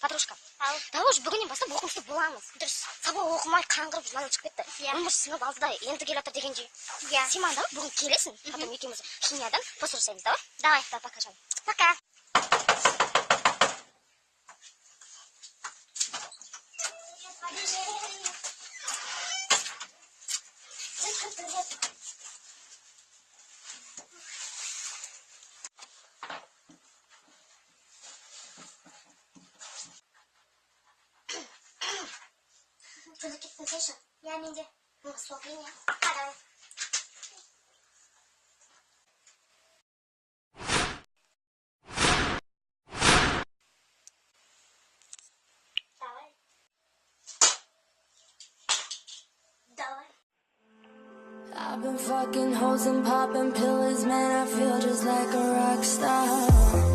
Подружка. Давай уже бүгіннен бастап оқымысты боламыз. Дұрыс. Сабақ оқымай қаңғырып журнал шығып кетті. Өмір сынып алды да, енді келе жатыр дегенде. Сен маған давай бүгін келесің. Потом екеуміз химиядан пост жасаймыз, давай? Давай, пока, жаным. Пока. Чудо кеттің сенші? Я менде. Слопление. Давай. Давай. I've been fucking hoes and popping pills, man, I feel just like a rock star.